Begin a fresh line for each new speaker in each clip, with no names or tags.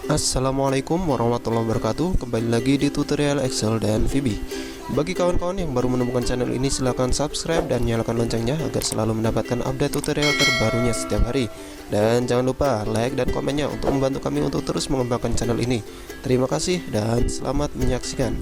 Assalamualaikum warahmatullahi wabarakatuh. Kembali lagi di tutorial Excel dan VB. Bagi kawan-kawan yang baru menemukan channel ini, silahkan subscribe dan nyalakan loncengnya agar selalu mendapatkan update tutorial terbarunya setiap hari. Dan jangan lupa like dan komennya untuk membantu kami untuk terus mengembangkan channel ini. Terima kasih dan selamat menyaksikan.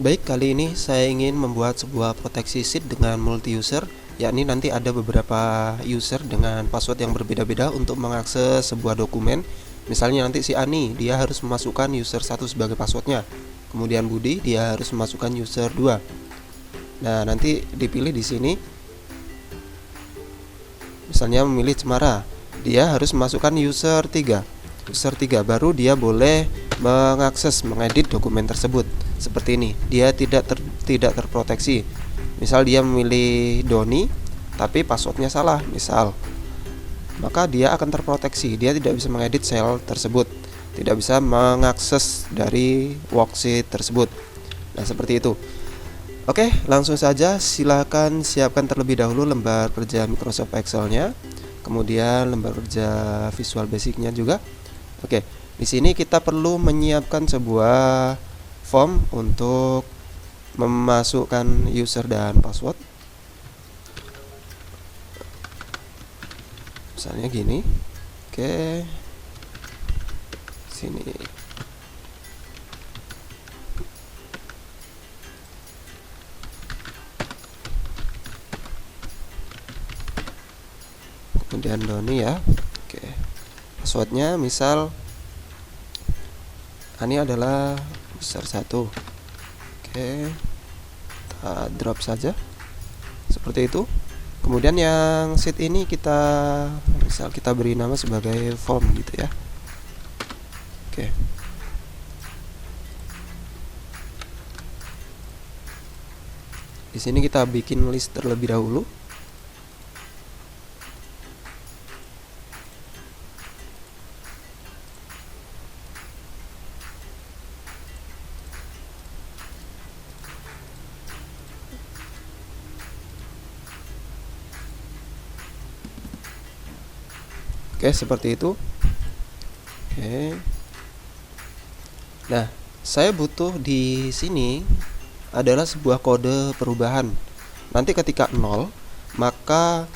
Baik, kali ini saya ingin membuat sebuah proteksi sheet dengan multi user, yakni nanti ada beberapa user dengan password yang berbeda-beda untuk mengakses sebuah dokumen. Misalnya nanti si Ani, dia harus memasukkan user 1 sebagai passwordnya. Kemudian Budi, dia harus memasukkan user 2. Nah, nanti dipilih di sini. Misalnya memilih Cemara, dia harus memasukkan user 3. User 3 baru dia boleh mengakses, mengedit dokumen tersebut. Seperti ini, dia tidak terproteksi. Misal dia memilih Doni tapi passwordnya salah misal, maka dia akan terproteksi. Dia tidak bisa mengedit sel tersebut, tidak bisa mengakses dari worksheet tersebut. Nah, seperti itu. Oke, langsung saja silakan siapkan terlebih dahulu lembar kerja Microsoft Excel-nya, kemudian lembar kerja Visual Basic-nya juga. Oke, di sini kita perlu menyiapkan sebuah form untuk memasukkan user dan password. Misalnya gini. Oke, sini. Kemudian Doni ya. Oke, passwordnya misal ini adalah user 1. Oke, kita drop saja seperti itu. Kemudian yang sheet ini misal kita beri nama sebagai form gitu ya. Oke, di sini kita bikin list terlebih dahulu. Oke, seperti itu. Oke. Nah, saya butuh di sini adalah sebuah kode perubahan. Nanti ketika 0, maka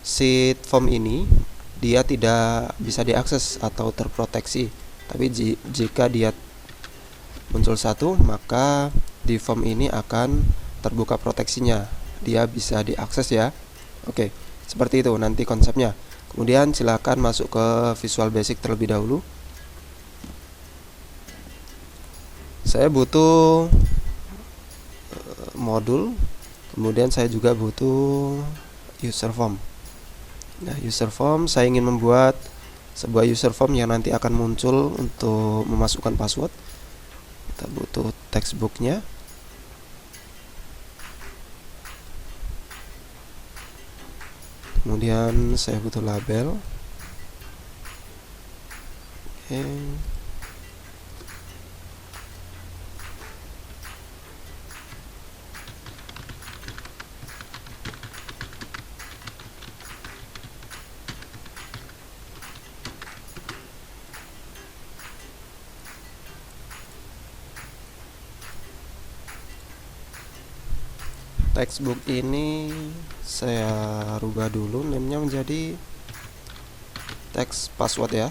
sheet form ini dia tidak bisa diakses atau terproteksi. Tapi jika dia muncul 1, maka di form ini akan terbuka proteksinya. Dia bisa diakses ya. Oke, seperti itu nanti konsepnya. Kemudian silakan masuk ke Visual Basic terlebih dahulu. Saya butuh modul, kemudian saya juga butuh user form. Nah, user form saya ingin membuat sebuah user form yang nanti akan muncul untuk memasukkan password. Kita butuh textbooknya. Kemudian saya butuh label. Oke. Textbook ini saya rubah dulu namanya menjadi text password ya.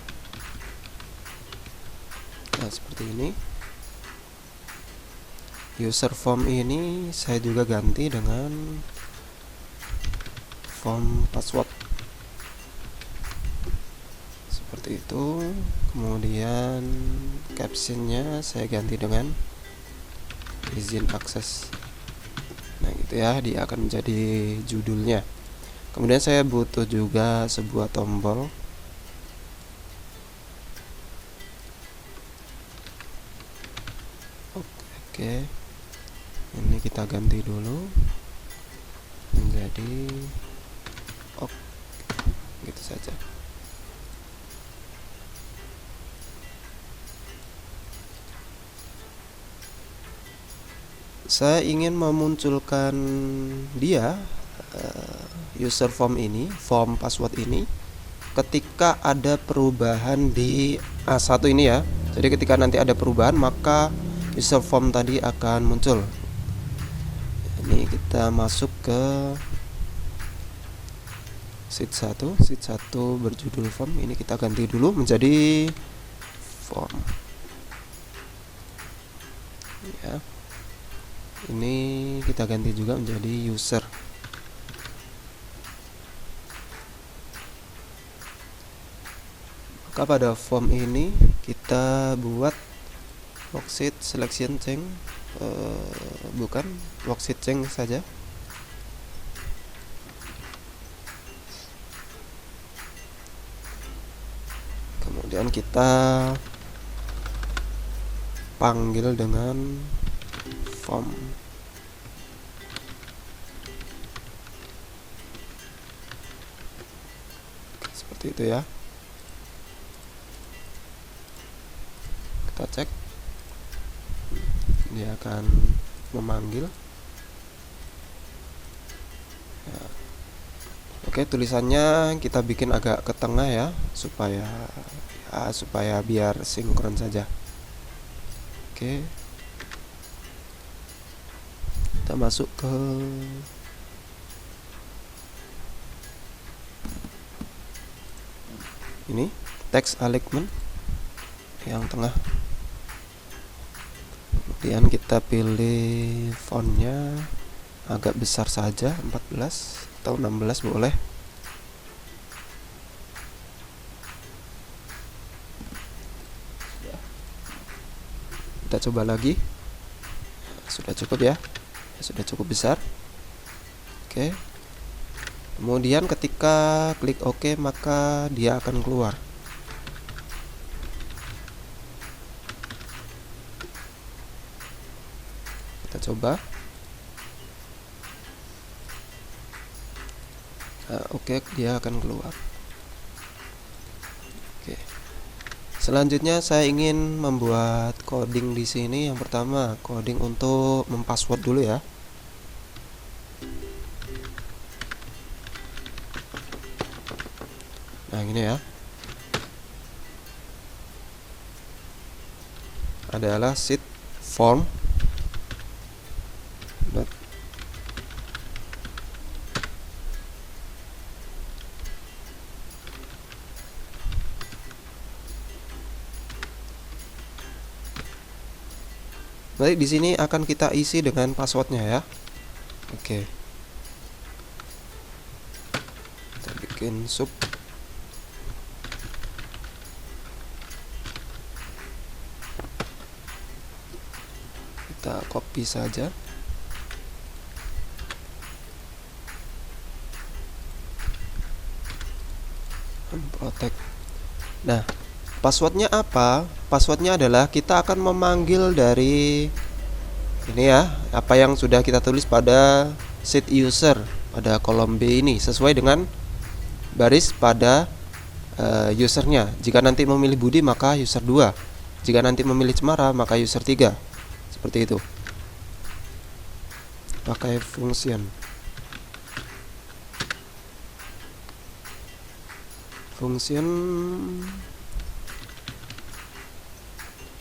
Nah, seperti ini. User form ini saya juga ganti dengan form password seperti itu. Kemudian captionnya saya ganti dengan izin akses. Nah, gitu ya, dia akan menjadi judulnya. Kemudian saya butuh juga sebuah tombol. Oke, ini kita ganti dulu menjadi gitu saja. Saya ingin memunculkan dia user form ini, form password ini, ketika ada perubahan di A1 ini ya. Jadi ketika nanti ada perubahan maka user form tadi akan muncul. Ini kita masuk ke sheet 1 berjudul form. Ini kita ganti dulu menjadi form ya. Ini kita ganti juga menjadi user. Maka pada form ini kita buat worksheet selection change, bukan worksheet change saja. Kemudian kita panggil dengan form. Seperti itu ya. Kita cek, dia akan memanggil ya. Oke, tulisannya kita bikin agak ke tengah ya, supaya biar sinkron saja. Oke, kita masuk ke ini text alignment yang tengah. Kemudian kita pilih fontnya agak besar saja, 14 atau 16 boleh. Kita coba lagi. Sudah cukup ya, sudah cukup besar. Oke, kemudian ketika klik OK maka dia akan keluar. Kita coba. Oke, dia akan keluar. Oke. Selanjutnya saya ingin membuat coding di sini. Yang pertama, coding untuk mempassword dulu ya. Nah, ini ya. Adalah sheet form Baik, di sini akan kita isi dengan passwordnya ya. Oke. Kita bikin sub. Kita copy saja. Unprotect. Nah, passwordnya apa? Passwordnya adalah kita akan memanggil dari ini ya, apa yang sudah kita tulis pada sheet user pada kolom B ini, sesuai dengan baris pada usernya. Jika nanti memilih Budi maka user 2, jika nanti memilih Cemara maka user 3. Seperti itu. Pakai function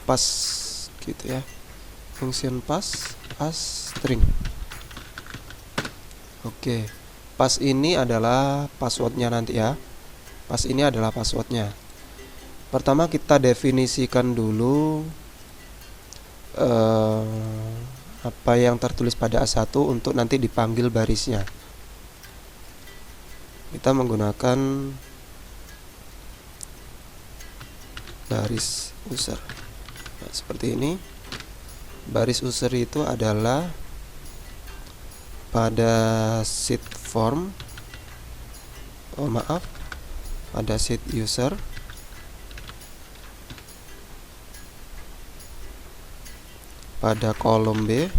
pass gitu ya, function pass string. Oke, pass ini adalah passwordnya nanti ya. Pass ini adalah passwordnya. Pertama kita definisikan dulu apa yang tertulis pada A1 untuk nanti dipanggil barisnya. Kita menggunakan baris user. Nah, seperti ini. Baris user itu adalah pada sheet form, pada sheet user, pada kolom B,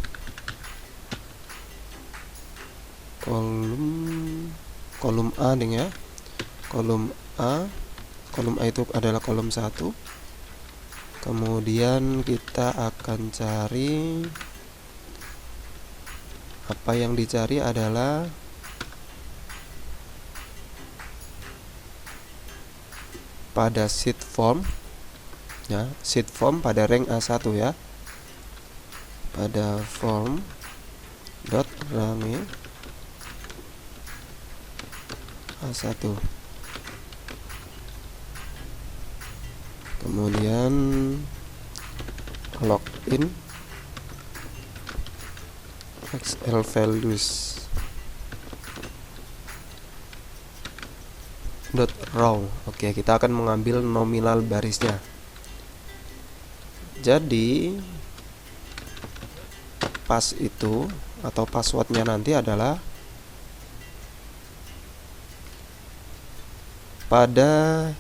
kolom A nih ya, kolom A itu adalah kolom 1. Kemudian kita akan cari, apa yang dicari adalah pada sheet form ya, sheet form pada rank A1 ya, pada form dot rank A1. Kemudian login XL values dot row. Oke, kita akan mengambil nominal barisnya. Jadi pas itu atau passwordnya nanti adalah pada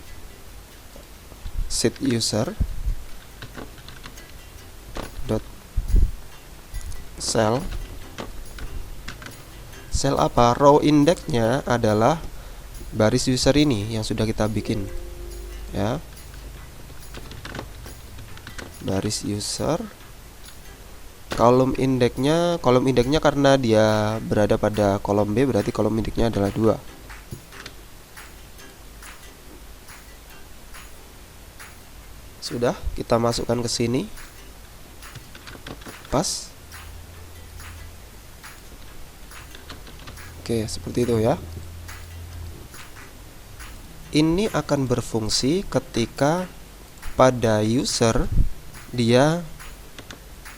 sheet user dot cell apa, row indexnya adalah baris user ini yang sudah kita bikin ya, baris user. Kolom indexnya karena dia berada pada kolom B, berarti kolom indexnya adalah 2. Sudah, kita masukkan ke sini. Pas. Oke, seperti itu ya. Ini akan berfungsi ketika pada user dia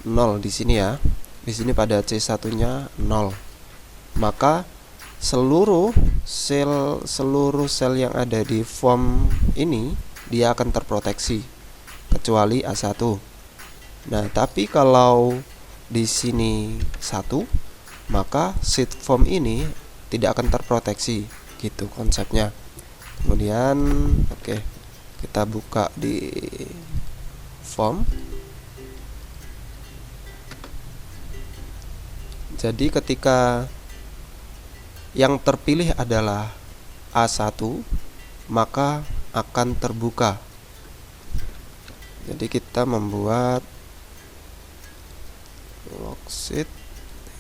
0 di sini ya. Di sini pada C1-nya 0. Maka seluruh sel yang ada di form ini dia akan terproteksi kecuali A1. Nah, tapi kalau di sini 1, maka sheet form ini tidak akan terproteksi, gitu konsepnya. Kemudian oke, kita buka di form. Jadi ketika yang terpilih adalah A1, maka akan terbuka. Jadi kita membuat worksheet.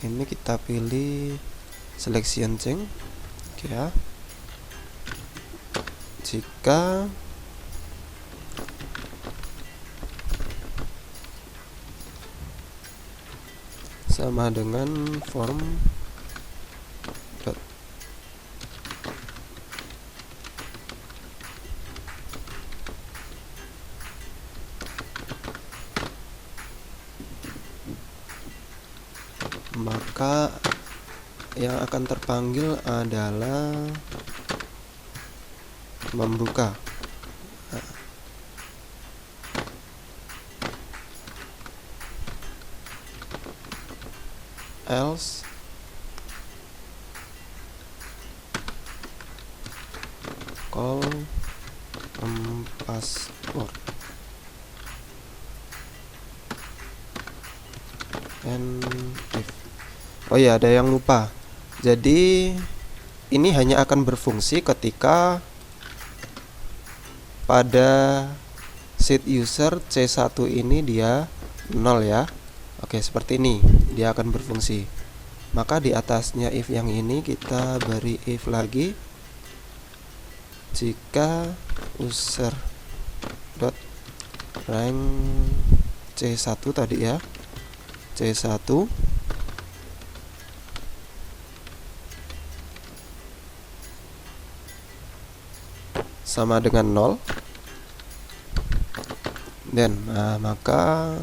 Ini kita pilih selection change ya. Jika sama dengan form dot maka yang akan terpanggil adalah membuka. Else call password and if. Oh ya, ada yang lupa. Jadi ini hanya akan berfungsi ketika pada sheet user C1 ini dia 0 ya. Oke, seperti ini dia akan berfungsi. Maka di atasnya if yang ini kita beri if lagi jika user dot rank C1 tadi ya, C1 sama dengan 0, dan maka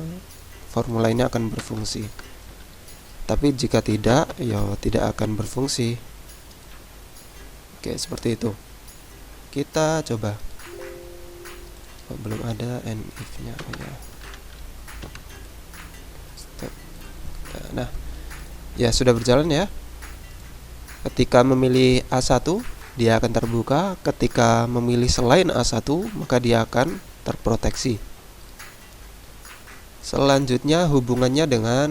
formula ini akan berfungsi. Tapi jika tidak, ya tidak akan berfungsi. Oke, seperti itu. Kita coba. Oh, belum ada and if-nya ya. Nah, ya sudah berjalan ya. Ketika memilih A1, dia akan terbuka. Ketika memilih selain A1, maka dia akan terproteksi. Selanjutnya hubungannya dengan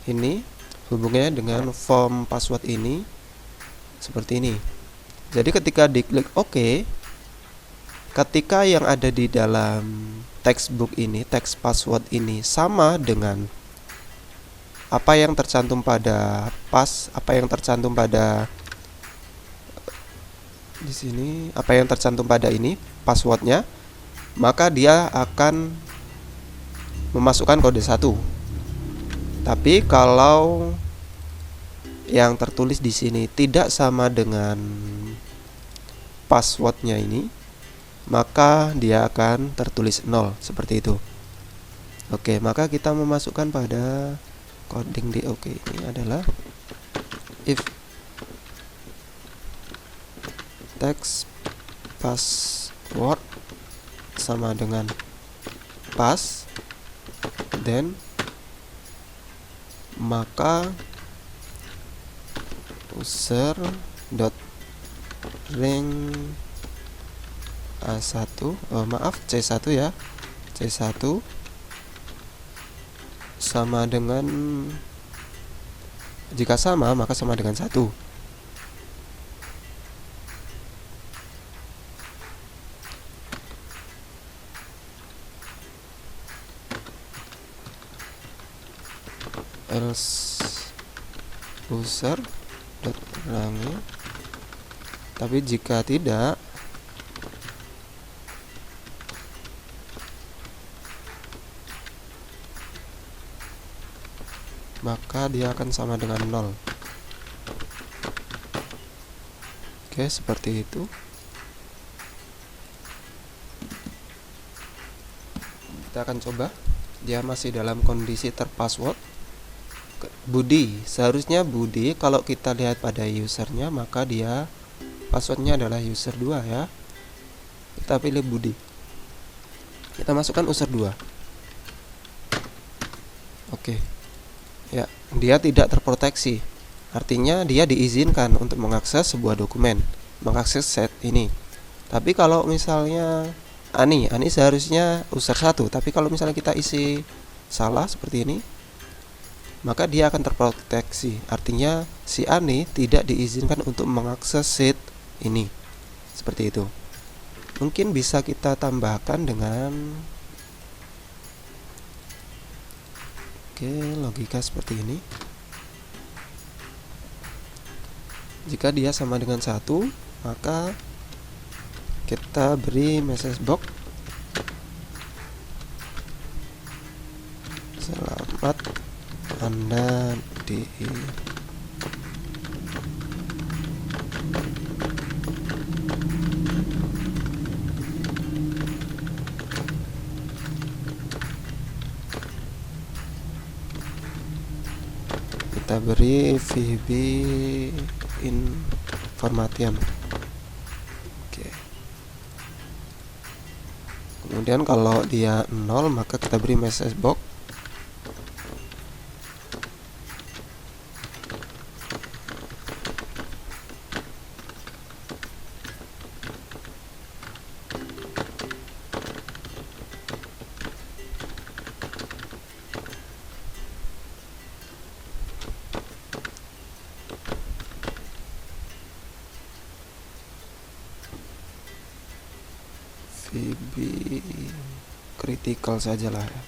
ini, hubungannya dengan form password ini seperti ini. Jadi ketika diklik OK, ketika yang ada di dalam textbook ini, teks password ini sama dengan apa yang tercantum pada apa yang tercantum pada di sini apa yang tercantum pada ini passwordnya, maka dia akan memasukkan kode 1. Tapi kalau yang tertulis di sini tidak sama dengan passwordnya ini, maka dia akan tertulis 0 seperti itu. Oke, maka kita memasukkan pada coding di OK ini adalah if text password sama dengan pass, then maka user dot ring A1 C1 ya, C1 sama dengan, jika sama maka sama dengan 1. Else user dot range, tapi jika tidak maka dia akan sama dengan 0. Oke, seperti itu. Kita akan coba. Dia masih dalam kondisi terpassword. Budi, seharusnya Budi kalau kita lihat pada usernya maka dia passwordnya adalah user 2 ya. Kita pilih Budi. Kita masukkan user 2. Oke. Ya, dia tidak terproteksi. Artinya dia diizinkan untuk mengakses sebuah dokumen, mengakses set ini. Tapi kalau misalnya Ani seharusnya user 1, tapi kalau misalnya kita isi salah seperti ini, maka dia akan terproteksi. Artinya si Ani tidak diizinkan untuk mengakses set ini. Seperti itu. Mungkin bisa kita tambahkan dengan logika seperti ini. Jika dia sama dengan 1, maka kita beri message box selamat Anda di kita beri VB information. Oke. Kemudian kalau dia 0 maka kita beri message box VB critical sajalah ya.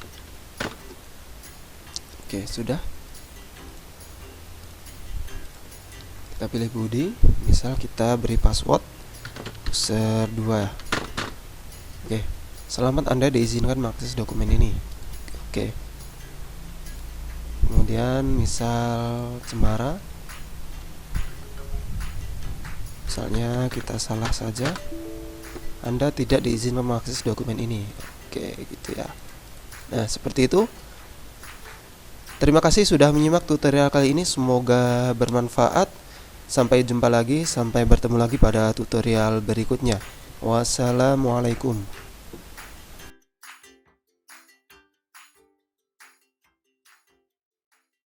Oke, sudah. Kita pilih Budi, misal kita beri password user 2 ya. Oke, selamat Anda diizinkan mengakses dokumen ini. Oke. Kemudian misal Cemara, misalnya kita salah saja, Anda tidak diizinkan mengakses dokumen ini. Oke, gitu ya. Nah, seperti itu. Terima kasih sudah menyimak tutorial kali ini. Semoga bermanfaat. Sampai jumpa lagi, sampai bertemu lagi pada tutorial berikutnya. Wassalamualaikum.